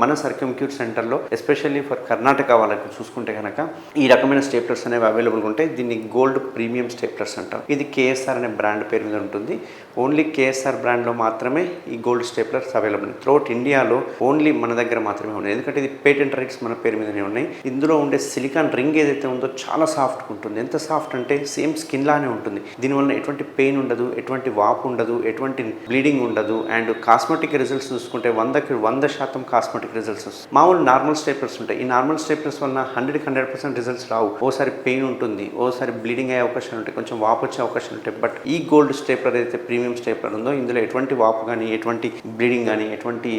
మన సర్క్యూమ్క్యూర్ సెంటర్లో especially for Karnataka వాళ్ళకి చూసుకుంటే కనుక ఈ రకమైన స్టేప్లర్స్ అనేవి అవైలబుల్గా ఉంటాయి. దీన్ని గోల్డ్ ప్రీమియం స్టేప్లర్స్ అంటారు. ఇది కేఎస్ఆర్ అనే బ్రాండ్ పేరు మీద ఉంటుంది. ఓన్లీ కేఎస్ఆర్ బ్రాండ్లో మాత్రమే ఈ గోల్డ్ స్టేప్లర్స్ అవైలబుల్. త్రూఅవుట్ ఇండియాలో ఓన్లీ మన దగ్గర మాత్రమే ఉన్నాయి. ఎందుకంటే ఇది పేటెంట్ రైట్స్ మన పేరు మీదనే ఉన్నాయి. ఇందులో ఉండే సిలికాన్ రింగ్ ఏదైతే ఉందో చాలా సాఫ్ట్గా ఉంటుంది. ఎంత సాఫ్ట్ అంటే సేమ్ స్కిన్ లానే ఉంటుంది. దీనివల్ల ఎటువంటి పెయిన్ ఉండదు, ఎటువంటి వాపు ఉండదు, ఎటువంటి బ్లీడింగ్ ఉండదు. అండ్ కాస్మెటిక్ రిజల్ట్స్ చూసుకుంటే 100% కాస్మెటిక్ రిజల్ట్స్. మామూలు నార్మల్ స్టేప్లర్స్ ఉంటాయి. ఈ నార్మల్ స్టేప్లర్స్ వల్ల 100% రిజల్ట్స్ రావు. ఓసారి పెయిన్ ఉంటుంది, ఓసారి బ్లీడింగ్ అయ్యే అవకాశాలు ఉంటాయి, కొంచెం వాపు వచ్చే అవకాశాలు ఉంటాయి. బట్ ఈ గోల్డ్ స్టేప్లర్ అయితే ప్రీమియం స్టేప్లర్ ఉందో ఇందులో ఎటువంటి వాపు కానీ, ఎటువంటి బ్లీడింగ్ కానీ, ఎటువంటి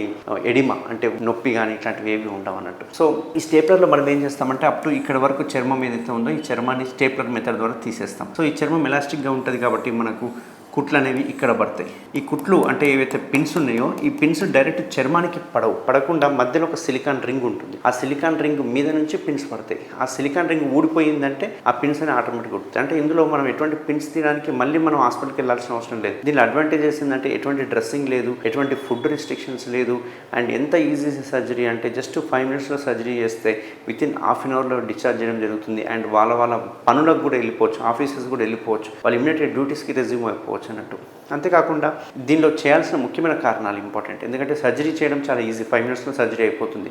ఎడిమా అంటే నొప్పి కానీ ఇట్లాంటివి ఏవి ఉండవు అన్నట్టు. సో ఈ స్టేప్లర్లో మనం ఏం చేస్తామంటే అప్ టు ఇక్కడ వరకు చర్మం ఏదైతే ఉందో ఈ చర్మాన్ని స్టేప్లర్ మెథడ్ ద్వారా తీసేస్తాం. సో ఈ చర్మం ఎలాస్టిక్గా ఉంటుంది కాబట్టి మనకు కుట్లు అనేవి ఇక్కడ పడతాయి. ఈ కుట్లు అంటే ఏవైతే పిన్స్ ఉన్నాయో ఈ పిన్స్ డైరెక్ట్ చర్మానికి పడకుండా మధ్యలో ఒక సిలికాన్ రింగ్ ఉంటుంది. ఆ సిలికాన్ రింగ్ మీద నుంచి పిన్స్ పడతాయి. ఆ సిలికాన్ రింగ్ ఊడిపోయిందంటే ఆ పిన్స్ అని ఆటోమేటిక్గా ఉడుతాయి. అంటే ఇందులో మనం ఎటువంటి పిన్స్ తీయడానికి మళ్ళీ మనం హాస్పిటల్కి వెళ్ళాల్సిన అవసరం లేదు. దీని అడ్వాంటేజెస్ ఏంటంటే ఎటువంటి డ్రెస్సింగ్ లేదు, ఎటువంటి ఫుడ్ రిస్ట్రిక్షన్స్ లేదు. అండ్ ఎంత ఈజీ సర్జరీ అంటే జస్ట్ 5 minutesలో సర్జరీ చేస్తే వితిన్ హాఫ్ అన్ అవర్లో డిశ్చార్జ్ చేయడం జరుగుతుంది. అండ్ వాళ్ళ పనులకు కూడా వెళ్ళిపోవచ్చు, ఆఫీసెస్ కూడా వెళ్ళిపోవచ్చు, వాళ్ళు ఇమ్మీడియట్గా డ్యూటీస్కి రెజ్యూమ్ అయిపోవచ్చు అన్నట్టు. అంతేకాకుండా దీనిలో చేయాల్సిన ముఖ్యమైన కారణాలు ఇంపార్టెంట్. ఎందుకంటే సర్జరీ చేయడం చాలా ఈజీ, 5 minutesలో సర్జరీ అయిపోతుంది.